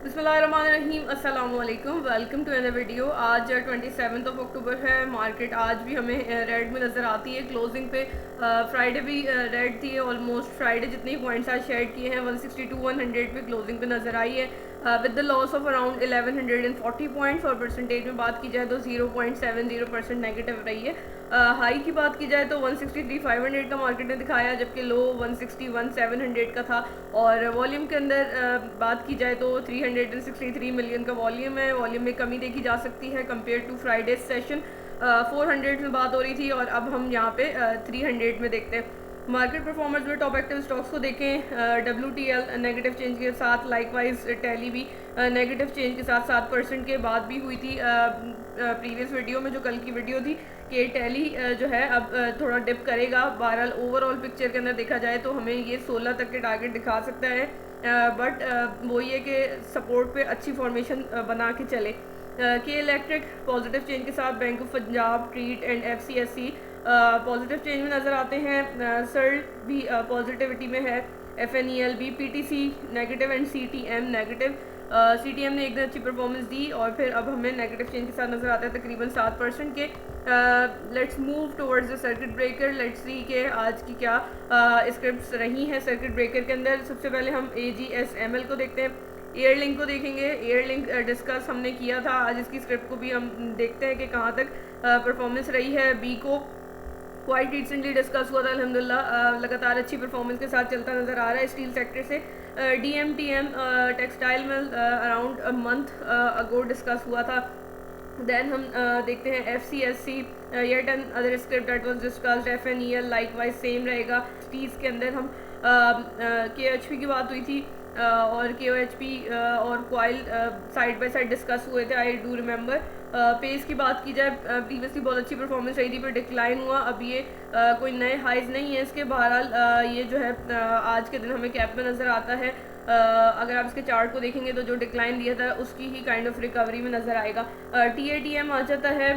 बिस्मिल्लाहिर्रहमानिर्रहीम, अस्सलाम वालेकुम। Welcome to another video. आज 27 अक्टूबर है। मार्केट आज भी हमें रेड में नज़र आती है। क्लोजिंग पे फ्राइडे भी रेड थी। ऑलमोस्ट फ्राइडे जितने पॉइंट्स आज शेयर किए हैं 162-100 पे क्लोजिंग पे नज़र आई है with the loss of around 1140 points. और परसेंटेज में बात की जाए तो 0.70% नेगेटिव रही है। हाई की बात की जाए तो 163,500 का मार्केट ने दिखाया, जबकि लो 161,700 का था। और वॉल्यूम के अंदर बात की जाए तो 363 मिलियन का वॉल्यूम है। वॉल्यूम में कमी देखी जा सकती है कंपेयर टू फ्राइडे सेशन। 400 में बात हो रही थी और अब हम यहाँ पे 300 में देखते हैं। मार्केट परफॉर्मेंस में टॉप एक्टिव स्टॉक्स को देखें, WTL नेगेटिव चेंज के साथ, लाइकवाइज टेली भी नेगेटिव चेंज के साथ 7% के बाद भी हुई थी। प्रीवियस वीडियो में जो कल की वीडियो थी कि टेली जो है अब थोड़ा डिप करेगा। बहरहाल ओवरऑल पिक्चर के अंदर देखा जाए तो हमें ये 16 तक के टारगेट दिखा सकता है, बट वो ये कि सपोर्ट पे अच्छी फॉर्मेशन बना के चले। के इलेक्ट्रिक पॉजिटिव चेंज के साथ, bank of Punjab, treat and FCSE positive change में नज़र आते हैं। सर्ल भी पॉजिटिविटी में है, FNEL भी, PTC negative and CTM negative. CTM ने एक दिन अच्छी परफॉर्मेंस दी और फिर अब हमें नेगेटिव चेंज के साथ नज़र आता है तकरीबन 7% के। Let's move towards the circuit breaker. Let's see के आज की क्या स्क्रिप्ट्स रही हैं सर्किट ब्रेकर के अंदर। सबसे पहले हम AGSML को देखते हैं, एयर लिंक को देखेंगे। एयर लिंक डिस्कस हमने किया था, आज इसकी स्क्रिप्ट को भी हम देखते हैं कि कहाँ तक परफॉर्मेंस रही है। बी को क्वाइट रिसेंटली डिस्कस हुआ था, अल्हम्दुलिल्लाह लगातार अच्छी परफॉर्मेंस के साथ चलता नज़र आ रहा है स्टील सेक्टर से। DMTM टेक्सटाइल में around a month ago discussed हुआ था। देन हम देखते हैं FCSC, yet another script that was discussed. FNEL likewise same रहेगा। स्टील्स के अंदर हम KHP की बात हुई थी और KOHP और coil side by side discuss हुए थे, आई डू रिमेंबर। पेस की बात की जाए, प्रीवियसली बहुत अच्छी परफॉर्मेंस रही थी, पर डिक्लाइन हुआ। अब ये कोई नए हाइज नहीं है इसके। बहरहाल ये जो है आज के दिन हमें कैप में नज़र आता है। अगर आप इसके चार्ट को देखेंगे तो जो डिक्लाइन दिया था उसकी ही काइंड ऑफ रिकवरी में नज़र आएगा। TATM आ जाता है,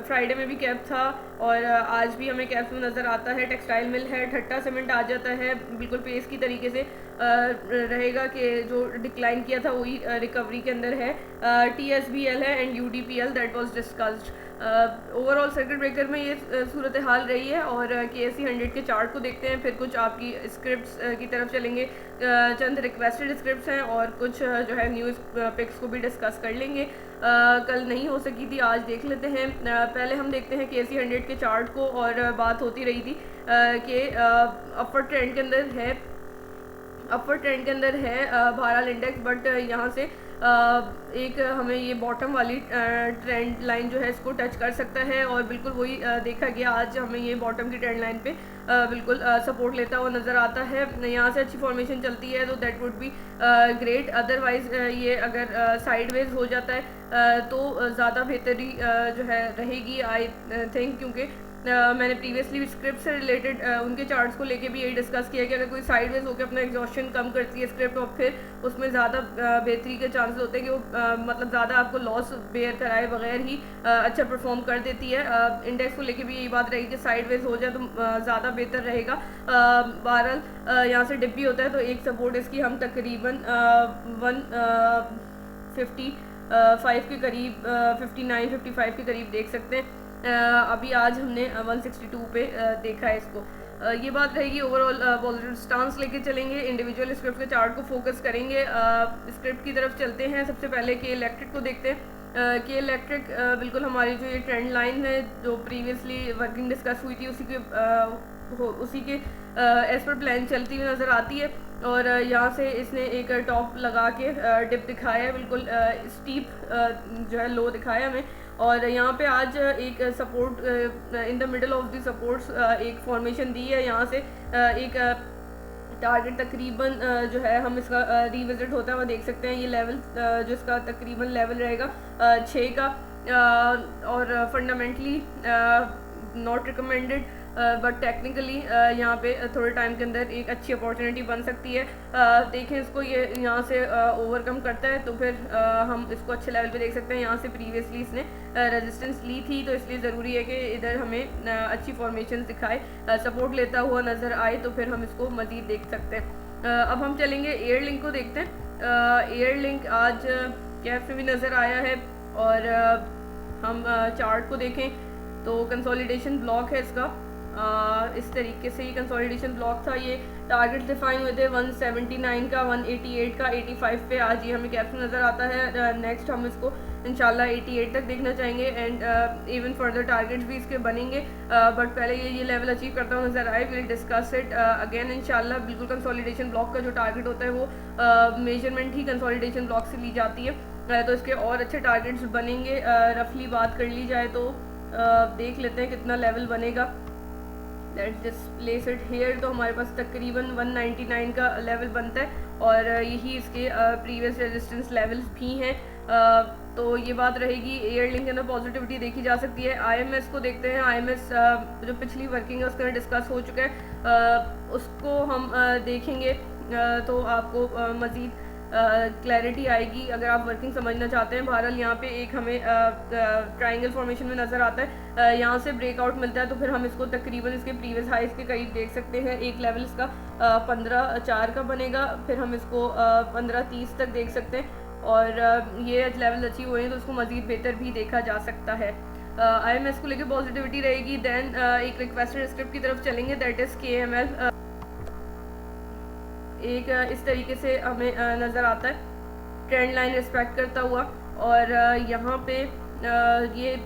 फ्राइडे में भी कैप था और आज भी हमें कैप में नज़र आता है। टेक्सटाइल मिल है, ठट्टा सीमेंट आ जाता है, बिल्कुल पेस की तरीके से रहेगा कि जो डिक्लाइन किया था वही रिकवरी के अंदर है। TSBL है and UDPL that was discussed. Overall circuit breaker में ये सूरत हाल रही है। और KSE 100 के चार्ट को देखते हैं, फिर कुछ आपकी स्क्रिप्ट्स की तरफ चलेंगे। चंद रिक्वेस्टेड स्क्रिप्ट्स हैं और कुछ जो है न्यूज़ पिक्स को भी डिस्कस कर लेंगे। कल नहीं हो सकी थी, आज देख लेते हैं। पहले हम देखते हैं KSE 100 के चार्ट को। और बात होती रही थी कि अपवर्ड ट्रेंड के अंदर है, अपवर्ड ट्रेंड के अंदर है बहरहाल इंडेक्स, बट यहाँ से एक हमें ये बॉटम वाली ट्रेंड लाइन जो है इसको टच कर सकता है। और बिल्कुल वही देखा गया, आज हमें ये बॉटम की ट्रेंड लाइन पे बिल्कुल सपोर्ट लेता हुआ नज़र आता है। यहाँ से अच्छी फॉर्मेशन चलती है तो that would be great. Otherwise ये अगर साइडवेज हो जाता है तो ज़्यादा बेहतरी जो है रहेगी, आई थिंक। क्योंकि मैंने प्रीवियसली स्क्रिप्ट से रिलेटेड उनके चार्ट्स को लेके भी यही डिस्कस किया कि अगर कोई साइडवेज होकर अपना एग्जॉशन कम करती है स्क्रिप्ट और फिर उसमें ज़्यादा बेहतरी के चांसेस होते हैं कि वो मतलब ज़्यादा आपको लॉस बेयर कराए बगैर ही अच्छा परफॉर्म कर देती है। इंडेक्स को लेके भी यही बात रहेगी कि साइडवेज हो जाए तो ज़्यादा बेहतर रहेगा। बहरहाल यहाँ से डिप भी होता है तो एक सपोर्ट इसकी हम तकरीबन 155 के करीब, 59-55 के करीब देख सकते हैं। अभी आज हमने 162 पे देखा है इसको। ये बात रहेगी। ओवरऑल पॉजिटिव स्टांस लेके चलेंगे। इंडिविजुअल स्क्रिप्ट के चार्ट को फोकस करेंगे। स्क्रिप्ट की तरफ चलते हैं। सबसे पहले के इलेक्ट्रिक को देखते हैं। के इलेक्ट्रिक बिल्कुल हमारी जो ये ट्रेंड लाइन है जो प्रीवियसली वर्किंग डिस्कस हुई थी उसी के एज पर प्लान चलती हुई नज़र आती है। और यहाँ से इसने एक टॉप लगा के डिप दिखाया है, बिल्कुल स्टीप जो है लो दिखाया हमें। और यहाँ पे आज एक support in the middle of the supports एक फॉर्मेशन दी है। यहाँ से एक टारगेट तकरीबन जो है हम इसका रिविजिट होता है वो देख सकते हैं। ये लेवल जो इसका तकरीबन लेवल रहेगा 6 का। और fundamentally not recommended, but technically यहाँ पे थोड़े टाइम के अंदर एक अच्छी अपॉर्चुनिटी बन सकती है। देखें इसको, ये यहाँ से ओवरकम करता है तो फिर हम इसको अच्छे लेवल पे देख सकते हैं। यहाँ से प्रीवियसली इसने रेजिस्टेंस ली थी तो इसलिए ज़रूरी है कि इधर हमें अच्छी फॉर्मेशन दिखाए, सपोर्ट लेता हुआ नज़र आए तो फिर हम इसको मज़ीद देख सकते हैं। अब हम चलेंगे एयर लिंक को देखते हैं। एयर लिंक आज कैफ में भी नज़र आया है। और हम चार्ट को देखें तो कंसोलिडेशन ब्लॉक है इसका। इस तरीके से ये कंसोलिडेशन ब्लॉक था। ये टारगेट डिफाइन हुए थे 179 का, 188 का, 85 पे। आज ये हमें कैप्शन नज़र आता है। नेक्स्ट हम इसको इंशाल्लाह 88 तक देखना चाहेंगे एंड इवन फर्दर टारगेट्स भी इसके बनेंगे। बट पहले ये लेवल अचीव करता हुआ नज़र आए, विल डिस्कस इट अगेन इंशाल्लाह। बिल्कुल कंसोलिडेशन ब्लॉक का जो टारगेट होता है वो मेजरमेंट ही कंसोलिडेशन ब्लॉक से ली जाती है। तो इसके और अच्छे टारगेट्स बनेंगे। रफली बात कर ली जाए तो देख लेते हैं कितना लेवल बनेगा। Let's just place it here. तो हमारे पास तकरीबन 199 का लेवल बनता है और यही इसके प्रीवियस रेजिस्टेंस लेवल्स भी हैं। तो ये बात रहेगी। एयर लिंक के अंदर पॉजिटिविटी देखी जा सकती है। आईएमएस को देखते हैं। आईएमएस जो पिछली वर्किंग है उसके अंदर डिस्कस हो चुका है, उसको हम देखेंगे तो आपको मज़ीद क्लैरिटी आएगी अगर आप वर्किंग समझना चाहते हैं। बहरहाल यहाँ पे एक हमें ट्रायंगल फॉर्मेशन में नज़र आता है। यहाँ से ब्रेकआउट मिलता है तो फिर हम इसको तकरीबन इसके प्रीवियस हाइस के करीब देख सकते हैं। एक लेवल इसका 15.4 का बनेगा, फिर हम इसको 15.30 तक देख सकते हैं और ये लेवल अचीव हुए हैं तो उसको मज़ीद बेहतर भी देखा जा सकता है। IMS को लेकर पॉजिटिविटी रहेगी। दैन एक रिक्वेस्टेड स्क्रिप्ट की तरफ चलेंगे, दैट इज़ KML। एक इस तरीके से हमें नज़र आता है ट्रेंड लाइन रिस्पेक्ट करता हुआ और यहाँ पे ये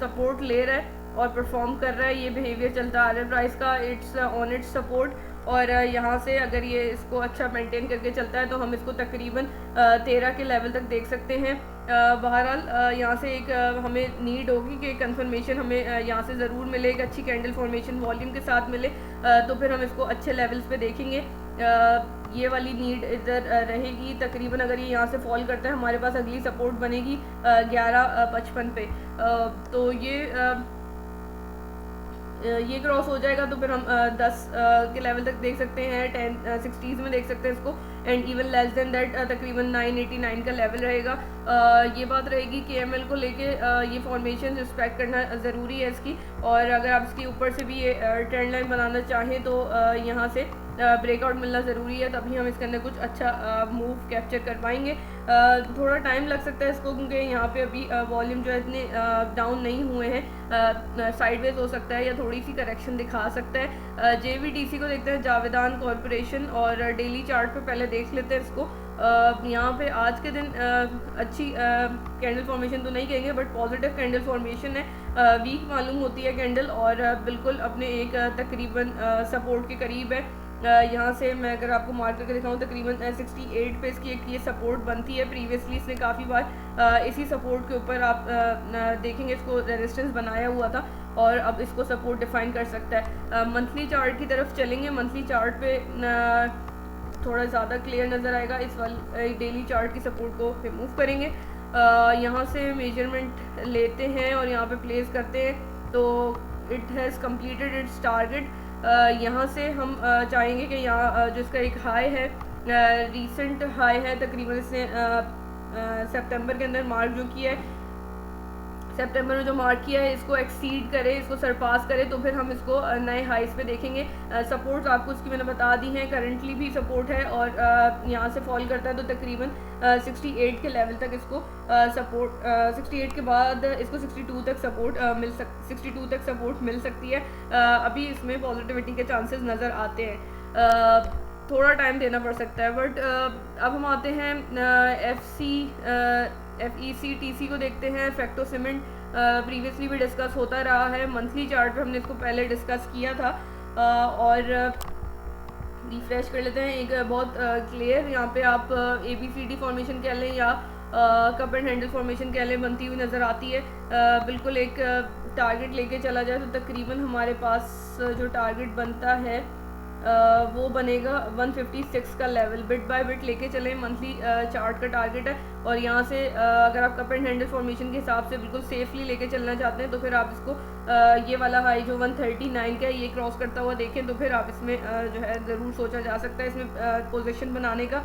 सपोर्ट ले रहा है और परफॉर्म कर रहा है। ये बिहेवियर चलता आ रहा है प्राइस का, इट्स ऑन इट्स सपोर्ट। और यहाँ से अगर ये इसको अच्छा मेंटेन करके चलता है तो हम इसको तकरीबन 13 के लेवल तक देख सकते हैं। बहरहाल यहाँ से एक हमें नीड होगी कि कंफर्मेशन हमें यहाँ से ज़रूर मिले, एक अच्छी कैंडल फॉर्मेशन वॉल्यूम के साथ मिले तो फिर हम इसको अच्छे लेवल्स पे देखेंगे। ये वाली नीड इधर रहेगी तकरीबन। अगर ये यहाँ से फॉल करता है हमारे पास अगली सपोर्ट बनेगी 11.55 पे। तो ये क्रॉस हो जाएगा तो फिर हम 10 के लेवल तक देख सकते हैं, 1060s में देख सकते हैं इसको and even less than that तकरीबन 989 का लेवल रहेगा। ये बात रहेगी KML को लेके ये फॉर्मेशन रिस्पेक्ट करना ज़रूरी है इसकी। और अगर आप इसके ऊपर से भी ये ट्रेंड लाइन बनाना चाहें तो यहाँ से ब्रेकआउट मिलना ज़रूरी है, तभी हम इसके अंदर कुछ अच्छा मूव कैप्चर कर पाएंगे। थोड़ा टाइम लग सकता है इसको क्योंकि यहाँ पे अभी वॉल्यूम जो है इतने डाउन नहीं हुए हैं। साइडवेज हो सकता है या थोड़ी सी करेक्शन दिखा सकता है। JVTC को देखते हैं, जावेदान कॉरपोरेशन, और डेली चार्ट पे पहले देख लेते हैं इसको। यहाँ पे आज के दिन अच्छी कैंडल फॉर्मेशन तो नहीं कहेंगे बट पॉजिटिव कैंडल फॉर्मेशन है। वीक मालूम होती है कैंडल और बिल्कुल अपने एक तकरीबन सपोर्ट के करीब है। यहाँ से मैं अगर आपको मार्क करके दिखाऊँ तकरीबन 68 पे इसकी एक ये सपोर्ट बनती है। प्रीवियसली इसने काफ़ी बार इसी सपोर्ट के ऊपर आप देखेंगे इसको रेजिस्टेंस बनाया हुआ था और अब इसको सपोर्ट डिफाइन कर सकता है। मंथली चार्ट की तरफ चलेंगे। मंथली चार्ट पे थोड़ा ज़्यादा क्लियर नज़र आएगा। इस वाली डेली चार्ट की सपोर्ट को रिमूव करेंगे। यहाँ से मेजरमेंट लेते हैं और यहाँ पे प्लेस करते हैं तो it has completed it's target. यहाँ से हम चाहेंगे कि यहाँ जो इसका एक हाई है, रीसेंट हाई है, तकरीबन इसने सितंबर के अंदर मार्क जो किया है, सितंबर में जो मार्क किया है इसको एक्सीड करे, इसको सरपास करे तो फिर हम इसको नए हाइस पे देखेंगे। सपोर्ट्स आपको इसकी मैंने बता दी हैं, करंटली भी सपोर्ट है और यहाँ से फॉल करता है तो तकरीबन 68 के लेवल तक इसको सपोर्ट, 68 के बाद इसको 62 तक सपोर्ट मिल सकती है। अभी इसमें पॉजिटिविटी के चांसेस नज़र आते हैं। थोड़ा टाइम देना पड़ सकता है बट अब हम आते हैं FECTC को देखते हैं। फैक्टो सीमेंट प्रीवियसली भी डिस्कस होता रहा है। मंथली चार्ट पे हमने इसको पहले डिस्कस किया था और रिफ्रेश कर लेते हैं। एक बहुत क्लियर यहाँ पे आप ABCD फॉर्मेशन कह लें या कप एंड हैंडल फॉर्मेशन कह लें, बनती हुई नज़र आती है। बिल्कुल एक टारगेट लेके चला जाए तो तकरीबन हमारे पास जो टारगेट बनता है वो बनेगा 156 का लेवल। बिट बाय बिट लेके चलें, मंथली चार्ट का टारगेट है और यहाँ से अगर आप कप एंड हैंडल फॉर्मेशन के हिसाब से बिल्कुल सेफली लेके चलना चाहते हैं तो फिर आप इसको ये वाला हाई जो 139 का है ये क्रॉस करता हुआ देखें तो फिर आप इसमें जो है ज़रूर सोचा जा सकता है इसमें पोजीशन बनाने का।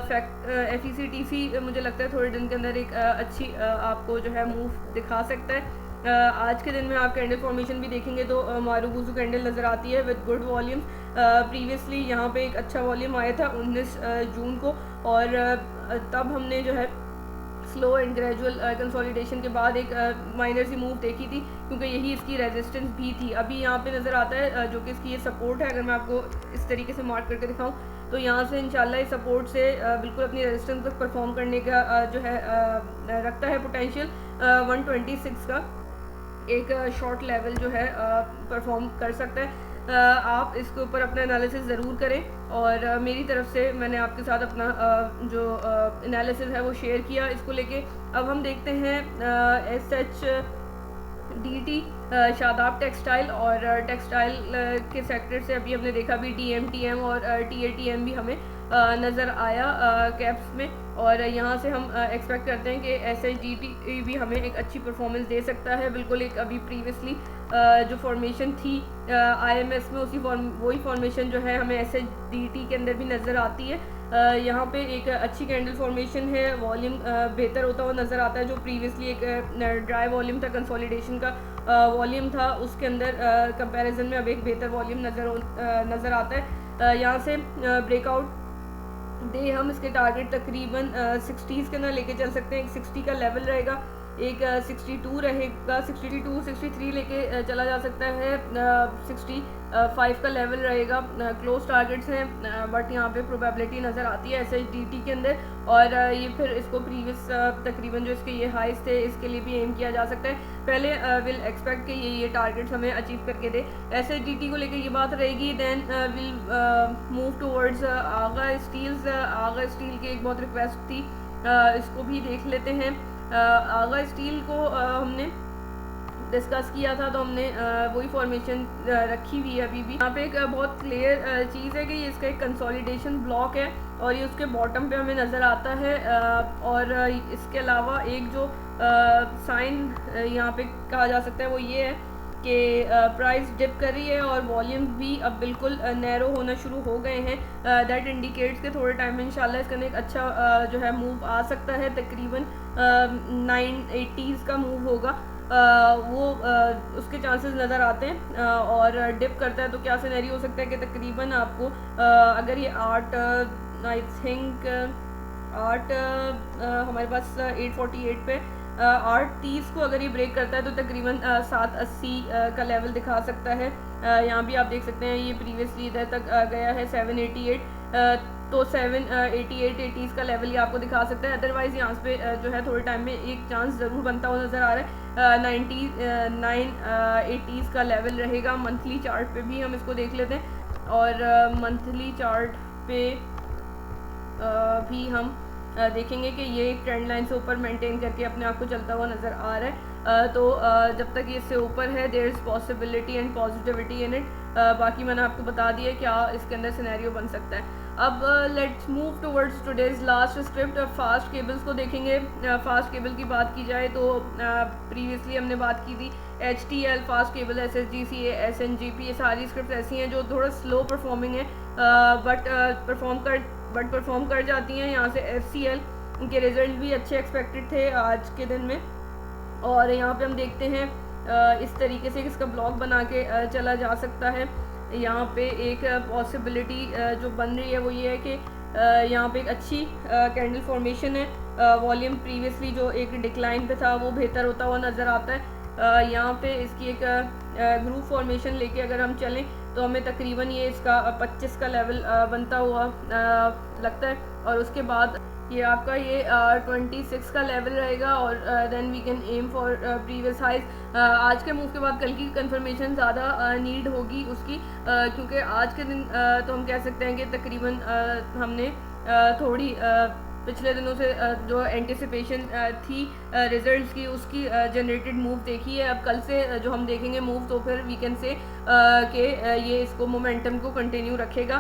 FECTC मुझे लगता है थोड़े दिन के अंदर एक अच्छी आपको जो है मूव दिखा सकता है। आज के दिन में आप कैंडल फॉर्मेशन भी देखेंगे तो मारूबुजू कैंडल नज़र आती है विद गुड वॉल्यूम। प्रीवियसली यहाँ पे एक अच्छा वॉल्यूम आया था 19 जून को और तब हमने जो है स्लो एंड ग्रेजुअल कंसोलिडेशन के बाद एक माइनर सी मूव देखी थी, क्योंकि यही इसकी रेजिस्टेंस भी थी। अभी यहाँ पे नज़र आता है जो कि इसकी ये सपोर्ट है। अगर मैं आपको इस तरीके से मार्क करके दिखाऊं तो यहाँ से इंशाल्लाह इस सपोर्ट से बिल्कुल अपनी रेजिस्टेंस तक परफॉर्म करने का जो है रखता है पोटेंशियल। 126 का एक शॉर्ट लेवल जो है परफॉर्म कर सकता है। आप इसके ऊपर अपना एनालिसिस ज़रूर करें, और मेरी तरफ से मैंने आपके साथ अपना जो एनालिसिस है वो शेयर किया इसको लेके। अब हम देखते हैं SHDT शादाब टेक्सटाइल, और टेक्सटाइल के सेक्टर से अभी हमने देखा भी DMTM और TATM भी हमें नज़र आया कैप्स में, और यहाँ से हम एक्सपेक्ट करते हैं कि SHDT भी हमें एक अच्छी परफॉर्मेंस दे सकता है। बिल्कुल एक अभी प्रीवियसली जो फॉर्मेशन थी IMS में वही फॉर्मेशन जो है हमें SHDT के अंदर भी नज़र आती है। यहाँ पे एक अच्छी कैंडल फॉर्मेशन है, वॉल्यूम बेहतर होता हुआ नज़र आता है। जो प्रीवियसली एक ड्राई वॉल्यूम था, कंसोलिडेशन का वॉल्यूम था, उसके अंदर कंपैरिजन में अब एक बेहतर वॉल्यूम नज़र आता है। यहाँ से ब्रेकआउट दे हम इसके टारगेट तकरीबन 60s के अंदर लेके चल सकते हैं। एक 60 का लेवल रहेगा, एक 62 रहेगा, 62 63 लेके चला जा सकता है, 65 का लेवल रहेगा। क्लोज टारगेट्स हैं, बट यहाँ पे प्रोबेबिलिटी नज़र आती है SHDT के अंदर, और ये फिर इसको प्रीवियस तकरीबन जो इसके ये हाइस थे इसके लिए भी एम किया जा सकता है। पहले विल एक्सपेक्ट कि ये टारगेट्स हमें अचीव करके दे। SHDT को लेकर ये बात रहेगी। Then will move towards Aga steels. Aga steel की एक बहुत रिक्वेस्ट थी, इसको भी देख लेते हैं। आगा स्टील को हमने डिस्कस किया था, तो हमने वही फॉर्मेशन रखी हुई है अभी भी। यहाँ पे एक बहुत क्लियर चीज़ है कि ये इसका एक कंसोलिडेशन ब्लॉक है, और ये उसके बॉटम पे हमें नज़र आता है। और इसके अलावा एक जो साइन यहाँ पे कहा जा सकता है वो ये है कि प्राइस डिप कर रही है और वॉल्यूम भी अब बिल्कुल नैरो होना शुरू हो गए हैं। दैट इंडिकेट्स के थोड़े टाइम में इंशाल्लाह इसका एक अच्छा जो है मूव आ सकता है। तकरीबन 980s का मूव होगा, वो उसके चांसेस नज़र आते हैं। और डिप करता है तो क्या सिनेरियो हो सकता है कि तकरीबन आपको अगर ये 8 आई थिंक 8 हमारे पास 848 पे 830 को अगर ये ब्रेक करता है तो तकरीबन 780 का लेवल दिखा सकता है। यहाँ भी आप देख सकते हैं ये प्रीवियसली इधर तक गया है 788, तो 788 80s का लेवल ये आपको दिखा सकता है। अदरवाइज़ यहाँ पे जो है थोड़े टाइम में एक चांस ज़रूर बनता हुआ नज़र आ रहा है। 980s का लेवल रहेगा। मंथली चार्ट पे भी हम इसको देख लेते हैं, और मंथली चार्ट पे भी हम देखेंगे कि ये एक ट्रेंड लाइन से ऊपर मेंटेन करके अपने आप को चलता हुआ नज़र आ रहा है। तो जब तक ये इससे ऊपर है there is possibility and positivity in it. बाकी मैंने आपको बता दिया क्या इसके अंदर सिनेरियो बन सकता है। अब let's move towards today's last script. Fast cables को देखेंगे। फास्ट केबल की बात की जाए तो प्रीवियसली हमने बात की थी HTL fast cable, SSGCA, SNGP, ये सारी स्क्रिप्ट ऐसी हैं जो थोड़ा स्लो परफॉर्मिंग है, बट परफॉर्म कर जाती हैं। यहाँ से FCL उनके रिजल्ट भी अच्छे एक्सपेक्टेड थे आज के दिन में, और यहाँ पे हम देखते हैं इस तरीके से इसका ब्लॉक बना के चला जा सकता है। यहाँ पे एक पॉसिबिलिटी जो बन रही है वो ये है कि यहाँ पे एक अच्छी कैंडल फॉर्मेशन है। वॉल्यूम प्रीवियसली जो एक डिक्लाइन पे था वो बेहतर होता हुआ नज़र आता है। यहाँ पे इसकी एक ग्रुप फॉर्मेशन लेके अगर हम चलें तो हमें तकरीबन ये इसका 25 का लेवल बनता हुआ लगता है, और उसके बाद ये आपका ये 26 का लेवल रहेगा, और then we can aim for previous highs. आज के मूव के बाद कल की कंफर्मेशन ज़्यादा नीड होगी उसकी, क्योंकि आज के दिन तो हम कह सकते हैं कि तकरीबन हमने थोड़ी पिछले दिनों से जो एंटिसिपेशन थी रिजल्ट्स की उसकी जनरेटेड मूव देखी है। अब कल से जो हम देखेंगे मूव तो फिर वी कैन से कि ये इसको मोमेंटम को कंटिन्यू रखेगा।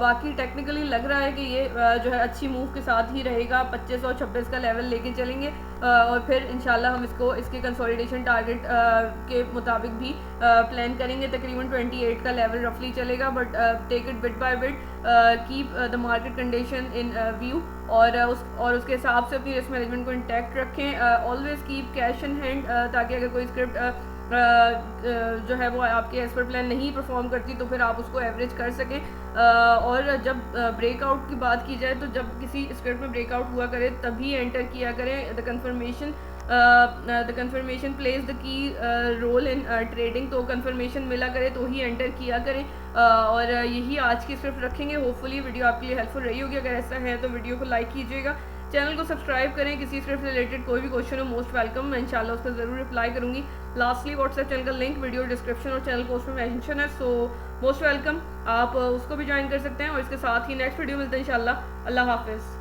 बाकी टेक्निकली लग रहा है कि ये जो है अच्छी मूव के साथ ही रहेगा। 25 और 26 का लेवल लेके चलेंगे, और फिर इंशाल्लाह हम इसके कंसोलिडेशन टारगेट के मुताबिक भी प्लान करेंगे। तकरीबन 28 का लेवल रफली चलेगा, but take it bit by bit, keep the market condition in view, और उसके हिसाब से अपनी रिस्क मैनेजमेंट को इंटैक्ट रखें। Always keep cash in hand, ताकि अगर कोई स्क्रिप्ट जो है वो आपके एज पर प्लान नहीं परफॉर्म करती, तो फिर आप उसको एवरेज कर सकें। और जब ब्रेकआउट की बात की जाए तो जब किसी स्क्रिप्ट में ब्रेकआउट हुआ करे तभी एंटर किया करें। The confirmation plays the key role in trading, तो कन्फर्मेशन मिला करे तो ही एंटर किया करें। और यही आज की स्क्रिप्ट रखेंगे। होपफुली वीडियो आपके लिए हेल्पफुल रही होगी। अगर ऐसा है तो वीडियो को लाइक कीजिएगा, चैनल को सब्सक्राइब करें। किसी स्क्रिप्ट से रिलेटेड कोई भी क्वेश्चन हो मोस्ट वेलकम, मैं इंशाल्लाह उसका ज़रूर रिप्लाई करूँगी। लास्टली व्हाट्सएप चैनल का लिंक वीडियो डिस्क्रिप्शन और चैनल पोस्ट में मेंशन है, सो मोस्ट वेलकम, आप उसको भी ज्वाइन कर सकते हैं। और इसके साथ ही नेक्स्ट वीडियो मिलते हैं इंशाल्लाह। अल्लाह हाफिज़।